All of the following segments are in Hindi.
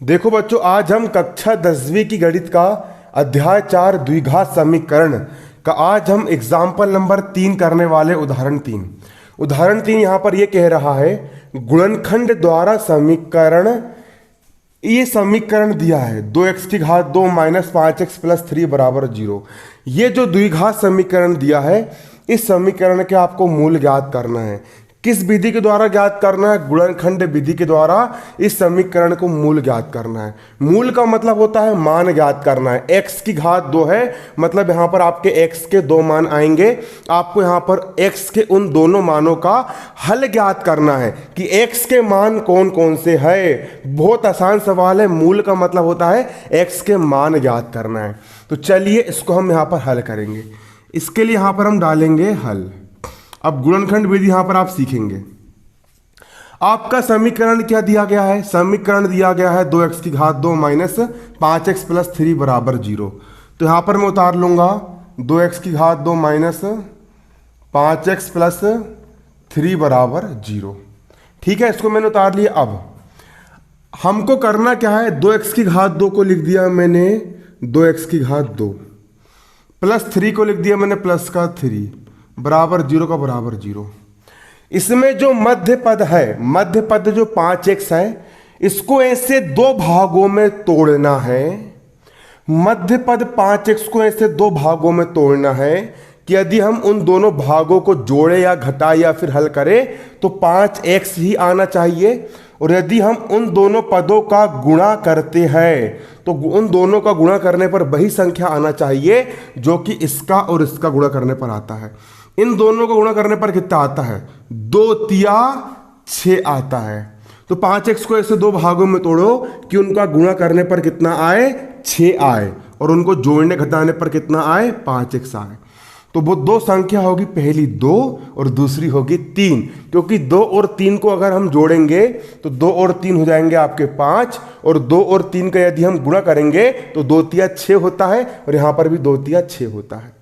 देखो बच्चों, आज हम कक्षा 10वीं की गणित का अध्याय 4 द्विघात समीकरण का आज हम एग्जाम्पल नंबर 3 करने वाले। उदाहरण 3 यहाँ पर ये कह रहा है गुणनखंड द्वारा समीकरण। ये समीकरण दिया है 2x की घात 2 माइनस 5x प्लस 3 बराबर 0। ये जो द्विघात समीकरण दिया है, इस समीकरण के आपको मूल ज्ञात करना है। किस विधि के द्वारा ज्ञात करना है? गुणनखंड विधि के द्वारा इस समीकरण को मूल ज्ञात करना है। मूल का मतलब होता है मान ज्ञात करना है। x की घात 2 है, मतलब यहाँ पर आपके x के 2 मान आएंगे। आपको यहाँ पर x के उन दोनों मानों का हल ज्ञात करना है कि x के मान कौन कौन से है। बहुत आसान सवाल है। मूल का मतलब होता है x के मान ज्ञात करना है। तो चलिए इसको हम यहाँ पर हल करेंगे। इसके लिए यहाँ पर हम डालेंगे हल। अब गुणनखंड विधि यहां पर आप सीखेंगे। आपका समीकरण क्या दिया गया है? समीकरण दिया गया है 2x की घात 2 माइनस 5x प्लस 3 बराबर 0। तो यहां पर मैं उतार लूंगा 2x की घात 2 माइनस 5x प्लस 3 बराबर 0। ठीक है, इसको मैंने उतार लिया। अब हमको करना क्या है? 2x की घात 2 को लिख दिया मैंने 2x की घात 2 प्लस 3 को लिख दिया मैंने प्लस का 3 बराबर 0 का बराबर 0। इसमें जो मध्य पद है, मध्य पद जो 5x है, इसको ऐसे दो भागों में तोड़ना है। मध्य पद 5x को ऐसे दो भागों में तोड़ना है कि यदि हम उन दोनों भागों को जोड़े या घटाए या फिर हल करें तो 5x ही आना चाहिए। और यदि हम उन दोनों पदों का गुणा करते हैं तो उन दोनों का गुणा करने पर वही संख्या आना चाहिए जो कि इसका और इसका गुणा करने पर आता है। इन दोनों को गुणा करने पर कितना आता है? 2 तिया 6 आता है। तो 5x को ऐसे दो भागों में तोड़ो कि उनका गुणा करने पर कितना आए? 6 आए, और उनको जोड़ने घटाने पर कितना आए? 5x आए। तो वो दो संख्या होगी, पहली 2 और दूसरी होगी 3, क्योंकि 2 और 3 को अगर हम जोड़ेंगे तो 2 और 3 हो जाएंगे आपके 5, और 2 और 3 का यदि हम गुणा करेंगे तो 2 तिया 6 होता है, और यहां पर भी 2 तिया 6 होता है।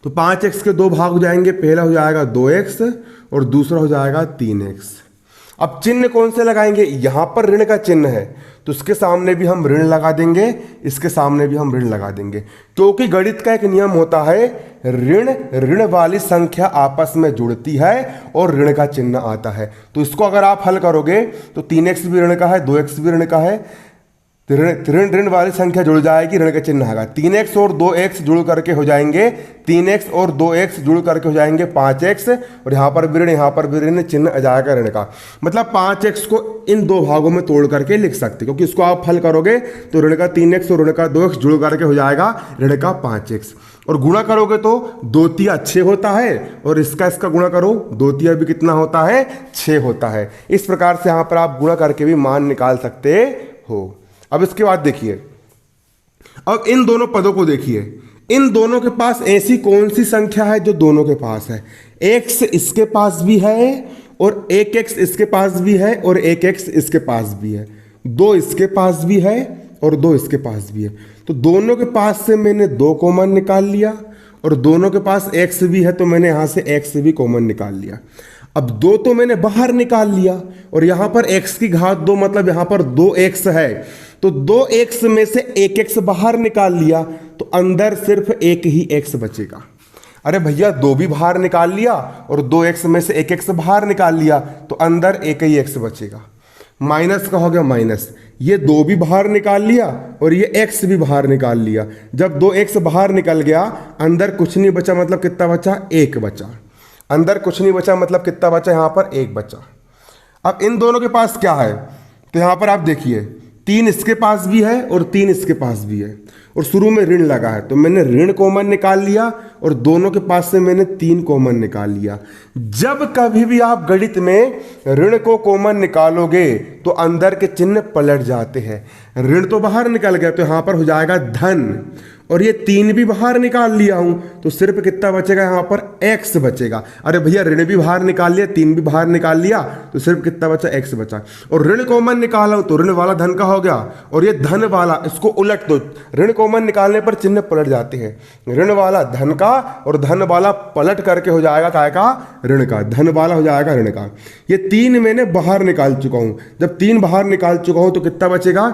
तो 5x के दो भाग हो जाएंगे, पहला हो जाएगा 2x और दूसरा हो जाएगा 3x। अब चिन्ह कौन से लगाएंगे? यहां पर ऋण का चिन्ह है तो इसके सामने भी हम ऋण लगा देंगे, इसके सामने भी हम ऋण लगा देंगे, क्योंकि गणित का एक नियम होता है ऋण वाली संख्या आपस में जुड़ती है और ऋण का चिन्ह आता है। तो इसको अगर आप हल करोगे तो 3x भी ऋण का है, 2x भी ऋण का है। ऋण वाली संख्या जुड़ जाएगी, ऋण का चिन्ह आएगा। 3x और 2x जुड़ करके हो जाएंगे 3x और 2x जुड़ करके हो जाएंगे 5x, और यहाँ पर भी ऋण, यहाँ पर भी ऋण, चिन्ह आ जाएगा ऋण का। मतलब 5x को इन दो भागों में तोड़ करके लिख सकते, क्योंकि इसको आप हल करोगे तो ऋण का 3x और ऋण का 2x जुड़ करके हो जाएगा ऋण का 5x। और गुणा करोगे तो 2 तिया 6 होता है, और इसका गुणा करो 2 तिया भी कितना होता है? 6 होता है। इस प्रकार से यहाँ पर आप गुणा करके भी मान निकाल सकते हो। अब इसके बाद देखिए, अब इन दोनों पदों को देखिए। इन दोनों के पास ऐसी कौन सी संख्या है जो दोनों के पास है? x इसके पास भी है और 1x इसके पास भी है और 1x इसके पास भी है। 2 इसके पास भी है और 2 इसके पास भी है। तो दोनों के पास से मैंने 2 कॉमन निकाल लिया, और दोनों के पास x भी है तो मैंने यहां से x भी कॉमन निकाल लिया। अब 2 तो मैंने बाहर निकाल लिया, और यहां पर x की घात 2 मतलब यहां पर 2x है, तो 2x में से 1x बाहर निकाल लिया तो अंदर सिर्फ एक ही x बचेगा। अरे भैया 2 भी बाहर निकाल लिया और 2x में से 1x बाहर निकाल लिया तो अंदर एक ही x बचेगा। माइनस का हो गया माइनस, ये 2 भी बाहर निकाल लिया और ये x भी बाहर निकाल लिया। जब 2x बाहर निकल गया, अंदर कुछ नहीं बचा, मतलब कितना बचा? 1 बचा। अंदर कुछ नहीं बचा मतलब कितना बचा? यहाँ पर 1 बचा। अब इन दोनों के पास क्या है? तो यहाँ पर आप देखिए 3 इसके पास भी है और 3 इसके पास भी है, और शुरू में ऋण लगा है तो मैंने ऋण कॉमन निकाल लिया, और दोनों के पास से मैंने 3 कॉमन निकाल लिया। जब कभी भी आप गणित में ऋण को कॉमन निकालोगे तो अंदर के चिन्ह पलट जाते हैं। ऋण तो बाहर निकल गया तो यहाँ पर हो जाएगा धन, और ये 3 भी बाहर निकाल लिया हूं, तो सिर्फ कितना बचेगा यहाँ पर x बचेगा। अरे भैया ऋण भी बाहर निकाल लिया, 3 भी बाहर निकाल लिया, तो सिर्फ कितना बचा, x बचा। और ऋण कॉमन निकाला हूं तो ऋण वाला धन का हो गया, और ये धन वाला, इसको उलट दो, ऋण कॉमन निकालने पर चिन्ह पलट जाते हैं, ऋण वाला धन का और धन वाला पलट करके हो जाएगा काय का, ऋण का, धन वाला हो जाएगा ऋण का। ये 3 मैंने बाहर निकाल चुका हूं, जब 3 बाहर निकाल चुका हूं तो कितना बचेगा,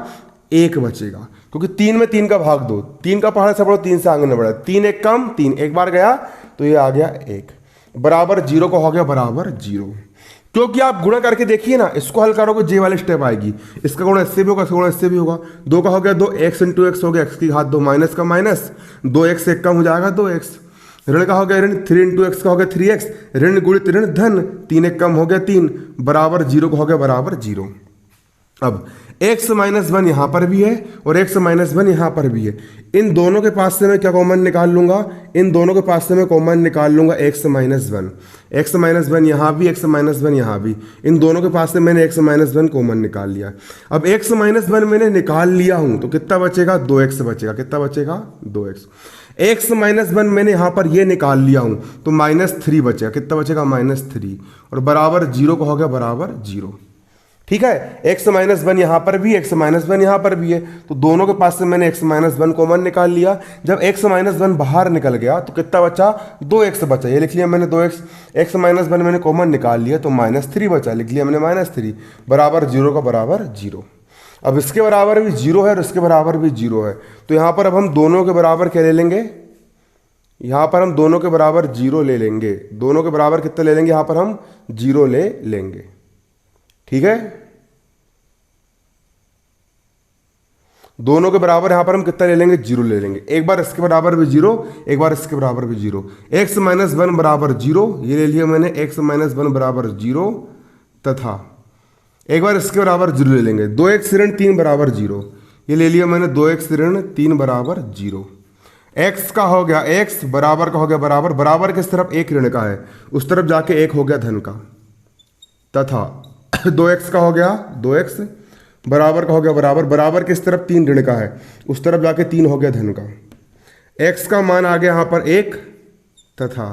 1 बचेगा, क्योंकि 3 में 3 का भाग दो, 3 का पहाड़ से बढ़ो, 3 से आगे न बढ़ा, 3 एक कम, 3 एक बार गया तो ये आ गया 1 बराबर 0 का हो गया बराबर 0। क्योंकि आप गुणा करके देखिए ना, इसको हल करोगे जे वाली स्टेप आएगी, इसका गुणा इससे भी होगा, इसका गुणा इससे भी होगा, 2 का हो गया 2, x इंटू एक्स हो गया, x की घात 2, माइनस का माइनस, 2x से 1 कम हो जाएगा 2x, ऋण का हो गया ऋण, 3 इंटू एक्स का हो गया 3x, ऋण गुणित ऋण धन, 3 एक कम हो गया 3 बराबर 0 का हो गया बराबर 0। अब x माइनस 1 यहां पर भी है और x माइनस 1 यहां पर भी है, इन दोनों के पास से मैं क्या कॉमन निकाल लूंगा, इन दोनों के पास से मैं कॉमन निकाल लूंगा x माइनस 1, x माइनस 1 यहां भी, x माइनस 1 यहां भी, इन दोनों के पास से मैंने x माइनस 1 कॉमन निकाल लिया। अब x माइनस 1 मैंने निकाल लिया हूं तो कितना बचेगा, 2x बचेगा, कितना बचेगा 2x। x माइनस 1 मैंने यहां पर ये निकाल लिया हूं तो -3 बचेगा, कितना बचेगा -3 और बराबर 0 का हो गया बराबर 0। ठीक है, x माइनस 1 यहां पर भी, x माइनस 1 यहां पर भी है, तो दोनों के पास से मैंने x माइनस 1 कॉमन निकाल लिया। जब x माइनस 1 बाहर निकल गया तो कितना बचा, 2x बचा, ये लिख लिया मैंने 2x, x माइनस 1 मैंने कॉमन निकाल लिया तो -3 बचा, लिख लिया मैंने -3 बराबर 0 का बराबर 0। अब इसके बराबर भी 0 है और इसके बराबर भी 0 है, तो यहां पर अब हम दोनों के बराबर क्या ले लेंगे, यहां पर हम दोनों के बराबर 0 ले लेंगे, दोनों के बराबर कितना ले लेंगे, यहां पर हम 0 ले लेंगे। ठीक है, दोनों के बराबर यहां पर हम कितना ले लेंगे, 0 ले लेंगे, एक बार इसके बराबर भी 0, एक बार इसके बराबर भी 0, x माइनस 1 बराबर 0, ये ले लिया मैंने x माइनस 1 बराबर 0, तथा एक बार इसके बराबर 0 ले लेंगे, 2x ऋण 3 बराबर 0, ये ले लिया मैंने 2x ऋण 3 बराबर 0। x का हो गया x, बराबर का हो गया बराबर, बराबर किस तरफ, एक ऋण का है, उस तरफ जाके 1 हो गया धन का, तथा 2x का हो गया 2x, बराबर का हो गया बराबर, बराबर किस तरफ, 3 ऋण का है, उस तरफ जाके 3 हो गया धन का। x का मान आ गया यहां पर 1, तथा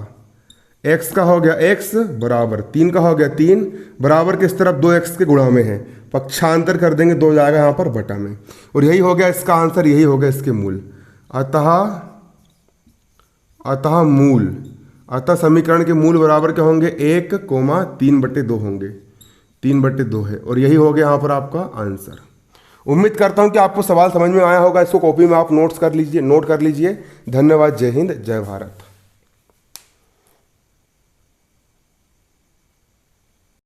x का हो गया x बराबर 3 का हो गया 3, बराबर किस तरफ, 2x के गुणा में है, पक्षांतर कर देंगे, 2 जाएगा यहां पर बटा में, और यही हो गया इसका आंसर, यही हो गया इसके मूल। अतः समीकरण के मूल बराबर क्या होंगे, 1, 3/2 होंगे, 3/2 है, और यही हो गया यहाँ पर आपका आंसर। उम्मीद करता हूँ कि आपको सवाल समझ में आया होगा, इसको कॉपी में आप नोट कर लीजिए। धन्यवाद, जय हिंद, जय भारत।